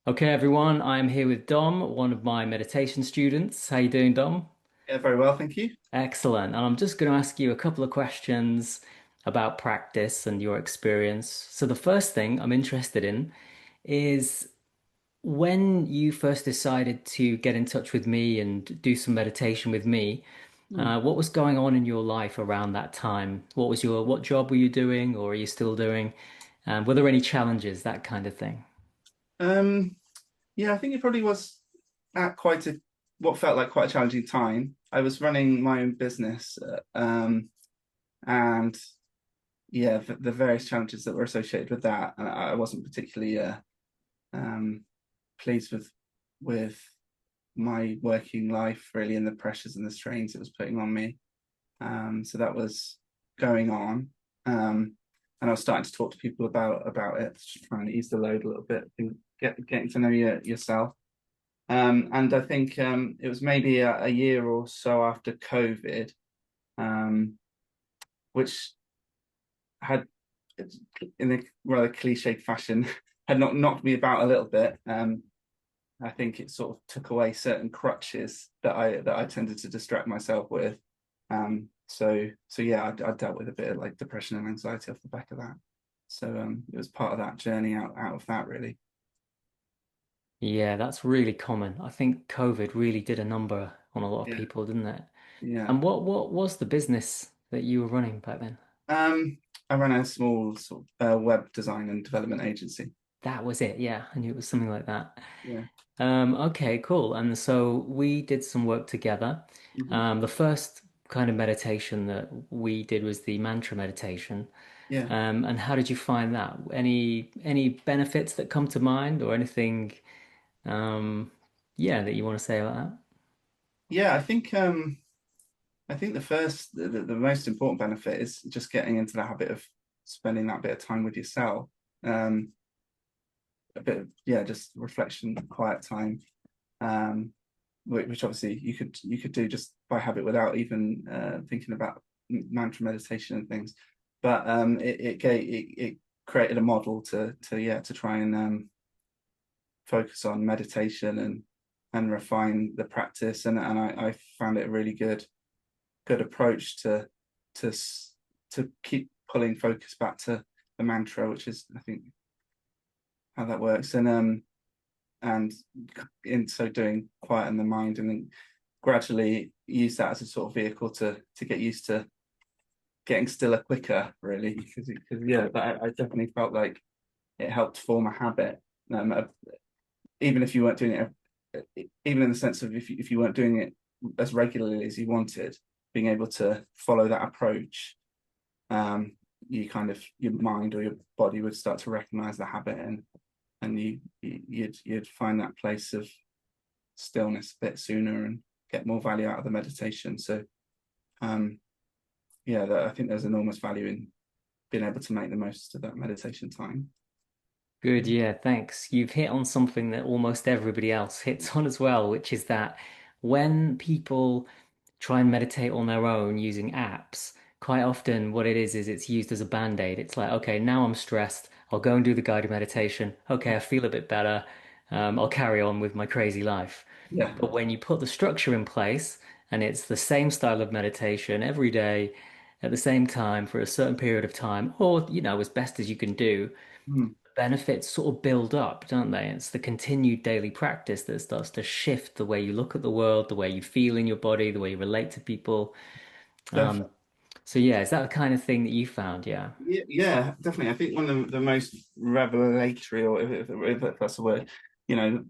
Okay, everyone, I'm here with Dom, one of my meditation students. How you doing, Dom? Yeah, very well, thank you. Excellent. And I'm just going to ask you a couple of questions about practice and your experience. So the first thing I'm interested in is when you first decided to get in touch with me and do some meditation with me, Hmm. what was going on in your life around that time? What job were you doing or are you still doing? Were there any challenges, that kind of thing? Um, yeah, I think it probably was at quite a what felt like quite a challenging time. I was running my own business, and yeah, the various challenges that were associated with that, and I wasn't particularly um, pleased with my working life really, and the pressures and the strains it was putting on me. So that was going on, and I was starting to talk to people about it, trying to ease the load a little bit, and getting to know yourself. And I think it was maybe a year or so after COVID, um, which had, in a rather cliched fashion, had knocked me about a little bit. I think it sort of took away certain crutches that I tended to distract myself with. So yeah, I dealt with a bit of like depression and anxiety off the back of that. So it was part of that journey out of that really. Yeah, that's really common. I think COVID really did a number on a lot of Yeah, people, didn't it? yeah. And what was the business that you were running back then? I ran a small sort of web design and development agency. That was it. Yeah, I knew it was something like that. Yeah. Okay, cool. And so we did some work together. Hmm. The first kind of meditation that we did was the mantra meditation. Yeah. And how did you find that? Any benefits that come to mind or anything um yeah, that you want to say about that? Yeah, I think the most important benefit is just getting into the habit of spending that bit of time with yourself. Um, a bit of, yeah, just reflection, quiet time, um, which obviously you could do just by habit without even thinking about mantra meditation and things. But it created a model to try and focus on meditation and refine the practice, and I found it a really good approach to to keep pulling focus back to the mantra, which is I think how that works, and in so doing quieten the mind, and then gradually use that as a sort of vehicle to get used to getting stiller quicker, really, because yeah, I definitely felt like it helped form a habit, of, even if you weren't doing it, even in the sense of if you weren't doing it as regularly as you wanted, being able to follow that approach, um, you kind of your mind or your body would start to recognize the habit, and you'd find that place of stillness a bit sooner and get more value out of the meditation. So um, yeah, I think there's enormous value in being able to make the most of that meditation time. Good, yeah, thanks. You've hit on something that almost everybody else hits on as well, which is that when people try and meditate on their own using apps, quite often what it is it's used as a band-aid. It's like, okay, now I'm stressed. I'll go and do the guided meditation. Okay, I feel a bit better. I'll carry on with my crazy life. Yeah, But when you put the structure in place and it's the same style of meditation every day at the same time for a certain period of time, or, as best as you can do, mm, benefits sort of build up, don't they? It's the continued daily practice that starts to shift the way you look at the world, the way you feel in your body, the way you relate to people. Um, definitely. so yeah, is that the kind of thing that you found? Yeah. Yeah, yeah, definitely. I think one of the most revelatory, or if that's the word, you know,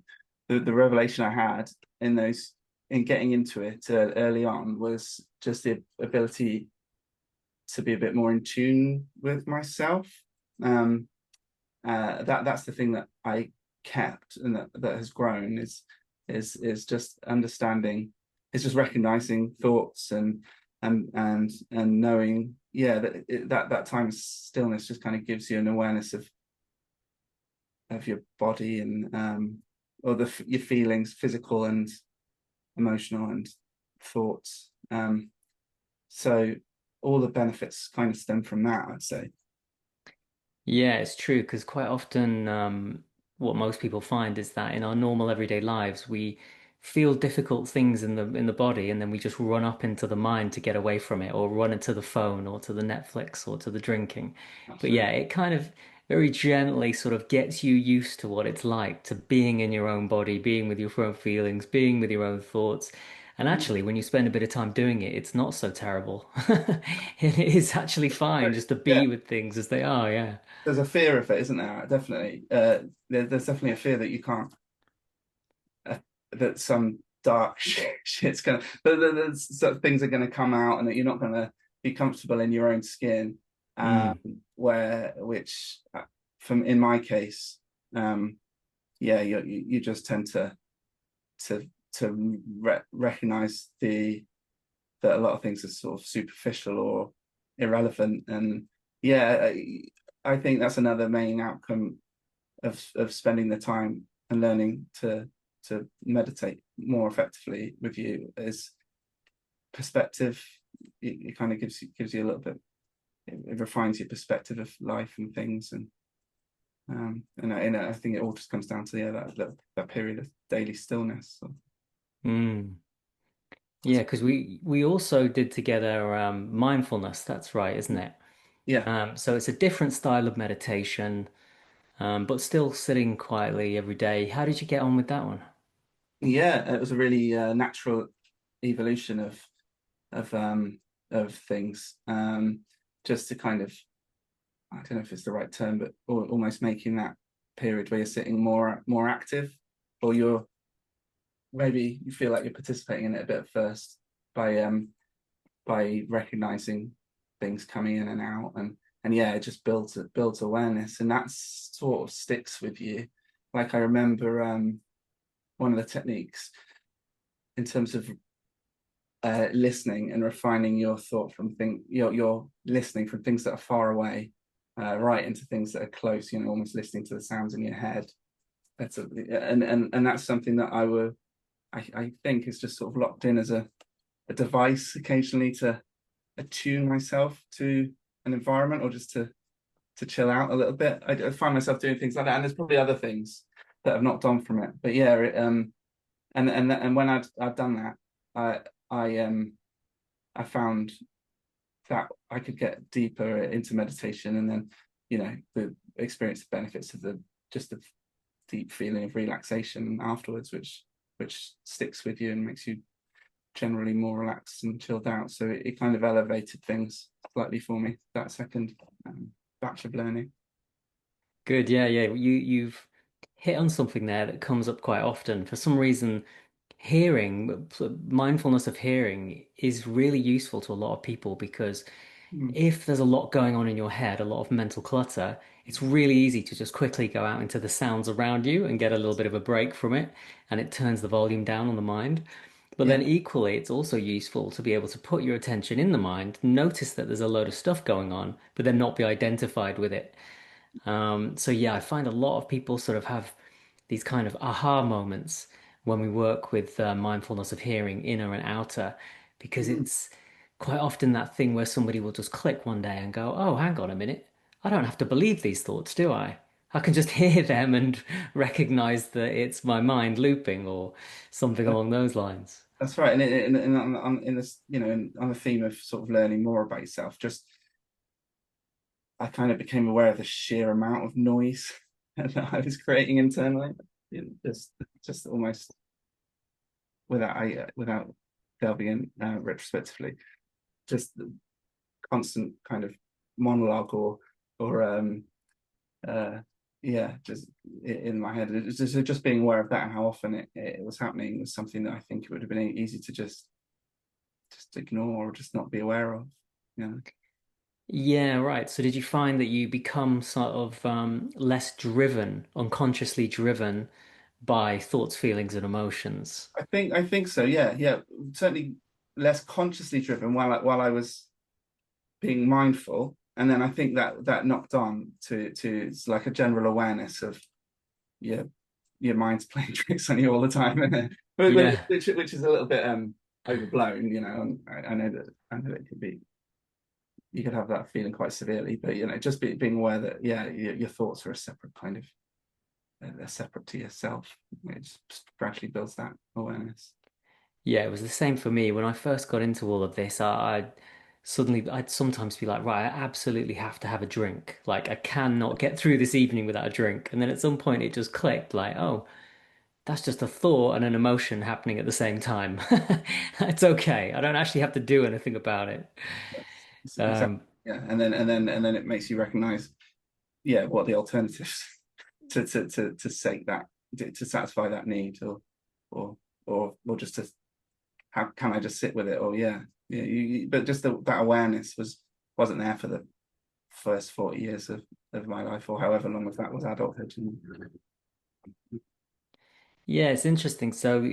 the revelation I had in those in getting into it early on was just the ability to be a bit more in tune with myself. Um, that's the thing that I kept, and that has grown is just understanding, it's just recognizing thoughts, and knowing, yeah, that time of stillness just kind of gives you an awareness of your body, and or your feelings, physical and emotional, and thoughts. So all the benefits kind of stem from that, I'd say. Yeah, it's true because quite often, what most people find is that in our normal everyday lives, we feel difficult things in the body, and then we just run up into the mind to get away from it, or run into the phone, or to the Netflix, or to the drinking. But yeah, Absolutely. it kind of very gently sort of gets you used to what it's like to being in your own body, being with your own feelings, being with your own thoughts. And Mm. actually, when you spend a bit of time doing it, it's not so terrible. It is actually fine just to Yeah, be with things as they are, yeah. there's a fear of it, isn't there? Definitely. There's definitely a fear that you can't, uh, that some dark shit's gonna, that sort of things are gonna come out, and that you're not gonna be comfortable in your own skin. Um, Mm, which, from in my case, um, yeah, you just tend to recognize that a lot of things are sort of superficial or irrelevant, and yeah, I think that's another main outcome of spending the time and learning to meditate more effectively with you is perspective. It kind of gives you a little bit. It refines your perspective of life and things, and I think it all just comes down to, yeah, that period of daily stillness. So, mm. Yeah, because we also did together mindfulness. That's right, isn't it? yeah, So it's a different style of meditation, but still sitting quietly every day. How did you get on with that one? yeah, it was a really natural evolution of of things. Just to kind of, I don't know if it's the right term, but almost making that period where you're sitting more active, or you're, maybe you feel like you're participating in it a bit at first by recognizing things coming in and out, and yeah, it just builds awareness, and that sort of sticks with you. Like, I remember one of the techniques in terms of listening and refining your thought from things, you're listening from things that are far away, right into things that are close. Almost listening to the sounds in your head. And that's something that I think is just sort of locked in as a device occasionally to attune myself to an environment, or just to chill out a little bit. I find myself doing things like that, and there's probably other things that have knocked on from it. But yeah, and when I've done that, I found that I could get deeper into meditation, and then, the experience the benefits of the deep feeling of relaxation afterwards, which sticks with you and makes you generally more relaxed and chilled out. So it kind of elevated things slightly for me, that second batch of learning. Good, yeah, yeah. You've hit on something there that comes up quite often. For some reason, hearing, mindfulness of hearing is really useful to a lot of people because Mm. if there's a lot going on in your head, a lot of mental clutter, it's really easy to just quickly go out into the sounds around you and get a little bit of a break from it, and it turns the volume down on the mind. But Yeah, then equally, it's also useful to be able to put your attention in the mind, notice that there's a load of stuff going on, but then not be identified with it. So yeah, I find a lot of people sort of have these kind of aha moments when we work with mindfulness of hearing, inner and outer, because mm. it's quite often that thing where somebody will just click one day and go, "Oh, hang on a minute. I don't have to believe these thoughts, do I? I can just hear them and recognize that it's my mind looping or something along those lines." That's right. And in this, on the theme of sort of learning more about yourself, just I kind of became aware of the sheer amount of noise that I was creating internally. Just almost without delving in retrospectively, just the constant kind of monologue, or uh, yeah, just in my head. Just being aware of that and how often it was happening was something that I think it would have been easy to just ignore, or just not be aware of. Yeah. Yeah, right. So did you find that you become sort of less driven, unconsciously driven by thoughts, feelings, and emotions? I think so. Yeah, yeah. Certainly less consciously driven while I was being mindful, and then I think that knocked on to it's like a general awareness of your your mind's playing tricks on you all the time, Yeah. which is a little bit overblown, And I know it could be, you could have that feeling quite severely, but just being aware that, yeah, your thoughts are a separate kind of they're separate to yourself. It just gradually builds that awareness. Yeah, it was the same for me when I first got into all of this. I'd sometimes be like, right, I absolutely have to have a drink. Like, I cannot get through this evening without a drink. And then at some point, it just clicked, like, oh, that's just a thought and an emotion happening at the same time. It's okay. I don't actually have to do anything about it. Exactly. Um, Yeah, and then it makes you recognize, yeah, what the alternatives to sate that to satisfy that need, or or just to how can I just sit with it, or yeah, but just that awareness wasn't there for the first 40 years of my life, or however long of that was adulthood. Yeah, it's interesting. So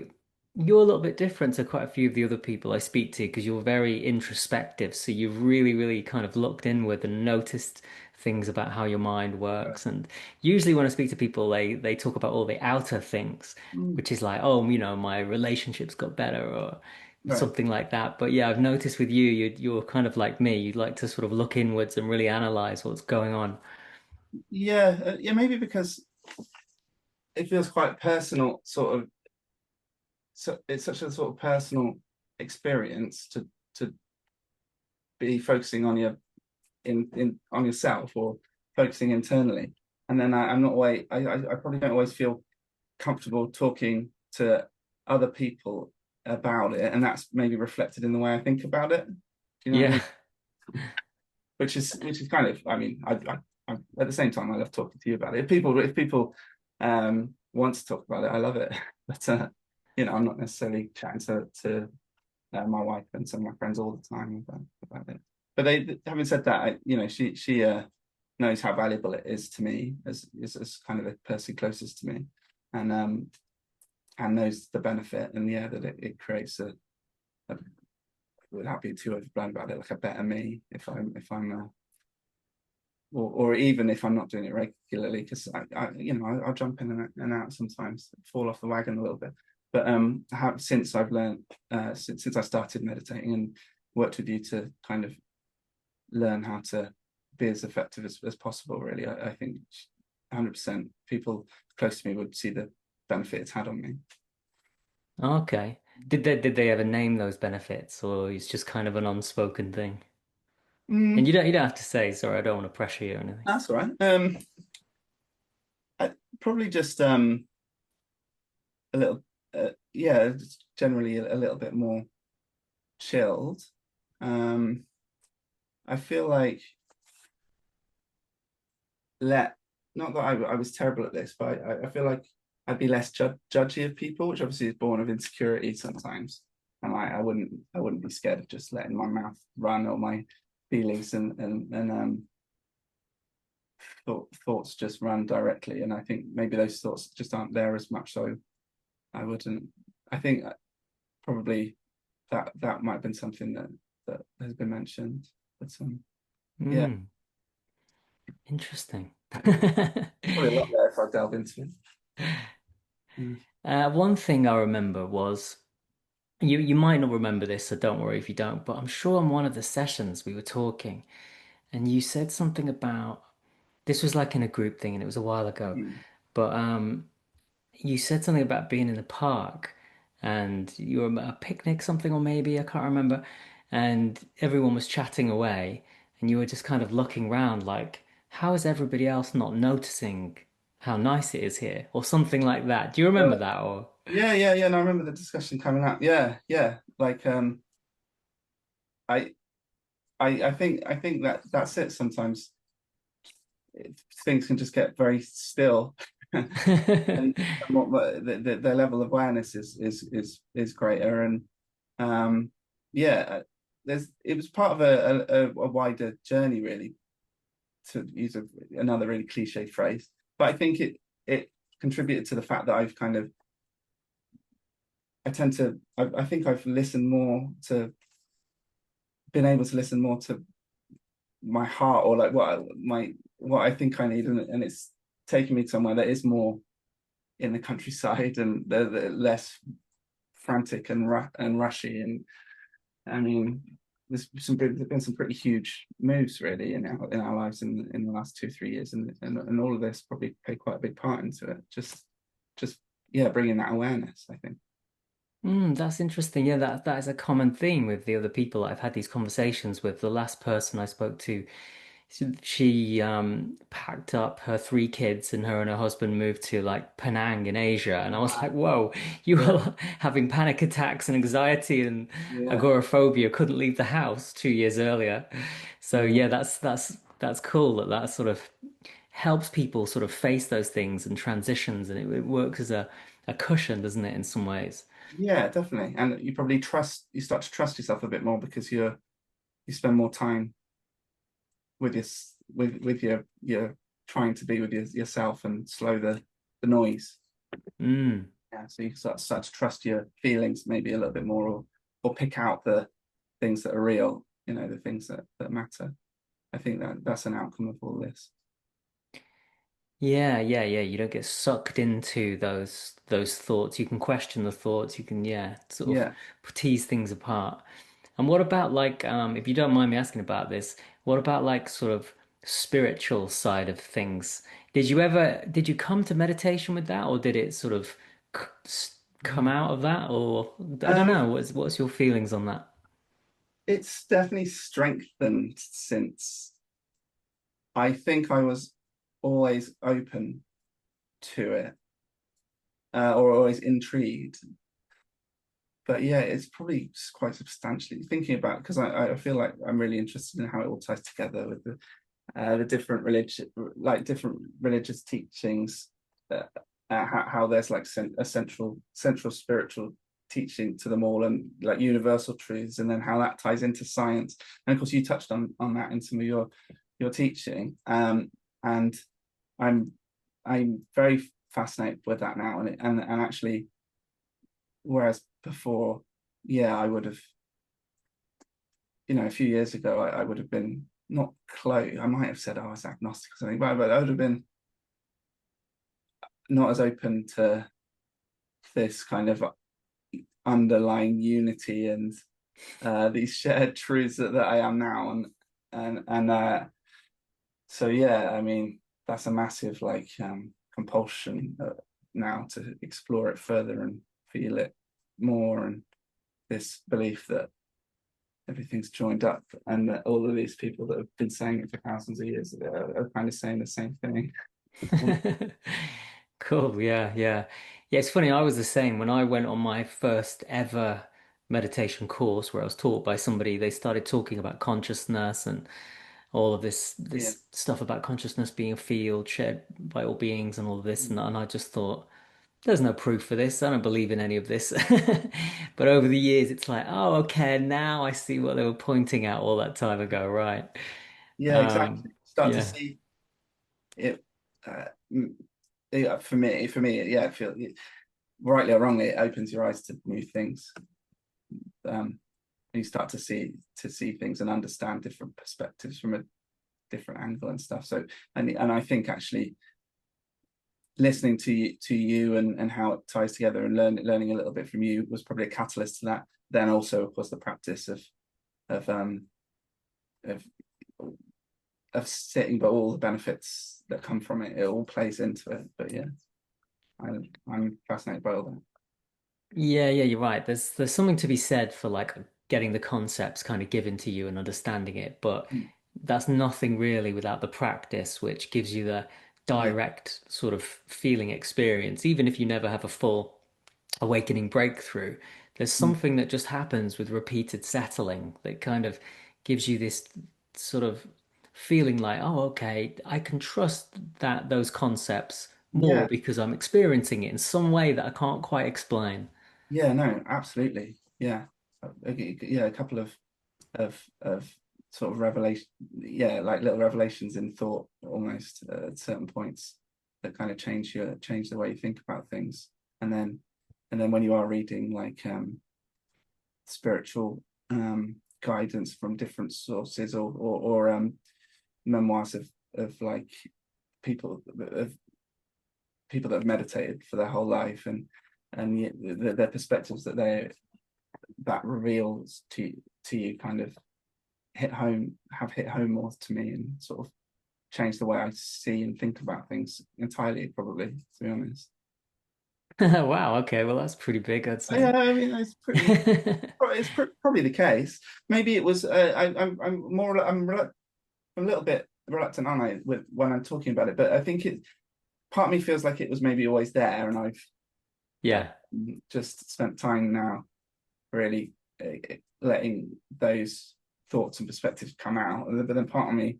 you're a little bit different to quite a few of the other people I speak to because you're very introspective. So you've really, really kind of looked inward and noticed things about how your mind Right. works. And usually when I speak to people, they talk about all the outer things, Mm, which is like, oh, my relationships got better or right. something like that. But yeah, I've noticed with you, you're kind of like me. You like to sort of look inwards and really analyze what's going on. Yeah, maybe because it feels quite personal, sort of. So it's such a sort of personal experience to be focusing on in on yourself, or focusing internally. And then I'm not always I probably don't always feel comfortable talking to other people about it, and that's maybe reflected in the way I think about it. Do you know what I Yeah. mean? Which is kind of, I mean, I at the same time I love talking to you about it. If people want to talk about it, I love it. But I'm not necessarily chatting to my wife and some of my friends all the time about it. But having said that, she knows how valuable it is to me as kind of the person closest to me, and and knows the benefit, and yeah, that it creates a without being too overblown about it, like a better me if I'm or even if I'm not doing it regularly, because I'll jump in and out sometimes, fall off the wagon a little bit. But since I've learned, since I started meditating and worked with you to kind of learn how to be as effective as possible, really, I think 100% people close to me would see the benefit it's had on me. Okay. Did they ever name those benefits, or it's just kind of an unspoken thing? And Mm, you don't have to say, sorry, I don't want to pressure you or anything. that's all right. Probably just a little, yeah, just generally a little bit more chilled. Um, I feel like let not that I was terrible at this, but I feel like I'd be less judgy of people, which obviously is born of insecurity sometimes. And I wouldn't be scared of just letting my mouth run, or my feelings and thoughts just run directly. And I think maybe those thoughts just aren't there as much. So I wouldn't. I think probably that might have been something that has been mentioned. But yeah, Hmm, interesting. probably a lot there if I delve into it. Mm. One thing I remember was you might not remember this, so don't worry if you don't, but I'm sure on one of the sessions we were talking and you said something about this was like in a group thing and it was a while ago, Mm. but you said something about being in the park and you were at a picnic, something, or maybe I can't remember, and everyone was chatting away, and you were just kind of looking around like, how is everybody else not noticing how nice it is here, or something like that. Do you remember that? Or Yeah. And I remember the discussion coming up. Yeah. Like I I think that's it. Sometimes things can just get very still, and their level of awareness is greater. And um, yeah, there's it was part of a wider journey, really, to use another really cliche phrase. But I think it contributed to the fact that I've kind of I tend to I think I've listened more to been able to listen more to my heart, or like what I think I need, and it's taken me somewhere that is more in the countryside, and the less frantic and rushy. And I mean, there's been some pretty huge moves really in our lives in the last 2 3 years, and all of this probably played quite a big part into it. Just yeah, bringing that awareness, I think. That's interesting. Yeah, that is a common theme with the other people I've had these conversations with. The last person I spoke to, she packed up her three kids and her husband moved to like Penang in Asia. And I was like, Wow. whoa, you Yeah, were having panic attacks and anxiety and yeah, agoraphobia, couldn't leave the house 2 years earlier. So yeah, yeah, that's cool that that sort of helps people sort of face those things and transitions, and it works as a cushion, doesn't it, in some ways? yeah, definitely. And you start to trust yourself a bit more because you spend more time with your with your trying to be with yourself and slow the noise. Mm. Yeah, so you start to trust your feelings maybe a little bit more, or pick out the things that are real, the things that matter. I think that's an outcome of all this. Yeah, yeah, yeah. You don't get sucked into those thoughts. You can question the thoughts. You can, yeah, sort of Yeah. tease things apart. And what about like, if you don't mind me asking about this, what about like sort of spiritual side of things? Did you come to meditation with that, or did it sort of come Yeah. out of that, or I don't Um, know. What's your feelings on that? it's definitely strengthened since I think I was always open to it, or always intrigued. But yeah, it's probably quite substantially thinking about, because I feel like I'm really interested in how it all ties together with the different religious teachings, uh, how there's like a central spiritual teaching to them all, and like universal truths, and then how that ties into science. And of course, you touched on that in some of your teaching, and I'm I'm very fascinated with that now, and actually, whereas before, yeah, I would have, a few years ago, I would have been not close. I might have said, oh, I was agnostic or something, but I would have been not as open to this kind of underlying unity and these shared truths that I am now. And so yeah, I mean, that's a massive like compulsion now to explore it further and feel it more, and this belief that everything's joined up, and that all of these people that have been saying it for thousands of years are kind of saying the same thing. Cool. Yeah, yeah. Yeah, it's funny. I was the same when I went on my first ever meditation course where I was taught by somebody. They started talking about consciousness and all of Yeah, this stuff about consciousness being a field shared by all beings and all of this. And I just thought, there's no proof for this. I don't believe in any of this. But over the years, it's like, oh, okay, now I see what they were pointing at all that time ago, right? yeah, exactly. Start to Yeah. see it. Uh, yeah, for me, yeah, rightly or wrongly, it opens your eyes to new things. And you start to see things and understand different perspectives from a different angle and stuff. So, and I think actually listening to you and how it ties together, and learning a little bit from you was probably a catalyst to that. Then also, of course, the practice of um of of sitting, but all the benefits that come from it, it all plays into it. But yeah, I'm fascinated by all that. Yeah, yeah, you're right. There's something to be said for like getting the concepts kind of given to you and understanding it, but that's nothing really without the practice, which gives you the Yeah, direct sort of feeling experience. Even if you never have a full awakening breakthrough, there's something that just happens with repeated settling that kind of gives you this sort of feeling like, oh, okay, I can trust that those concepts more yeah, because I'm experiencing it in some way that I can't quite explain. yeah. No, absolutely. Yeah, yeah. A couple of sort of revelation, yeah, like little revelations in thought, almost at certain points, that kind of change the way you think about things. And then and then when you are reading like spiritual guidance from different sources, or memoirs of like people of people that have meditated for their whole life, and their perspectives that reveals to you kind of. hit home more to me, and sort of changed the way I see and think about things entirely, probably, to be honest. Wow, okay, well that's pretty big, I'd Yeah, say. I mean, probably the case. Maybe it was. I'm more. A little bit reluctant, aren't I, with when I'm talking about it? But I think it. Part of me feels like it was maybe always there, and I've Yeah. just spent time now really letting those thoughts and perspectives come out. But then part of me,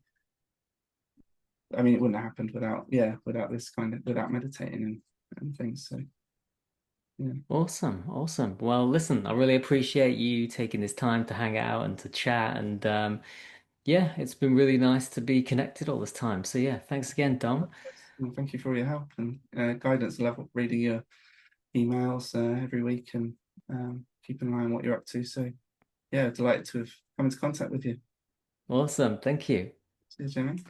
I mean, it wouldn't have happened without, yeah, without this kind of, without meditating and things. So, yeah, Awesome, awesome. Well, listen, I really appreciate you taking this time to hang out and to chat. And yeah, it's been really nice to be connected all this time. So yeah, thanks again, Dom. well, thank you for your help and guidance. I love reading your emails every week and keeping an eye on what you're up to. So, yeah, delighted to have come into contact with you. Awesome, thank you. See you, Jimmy.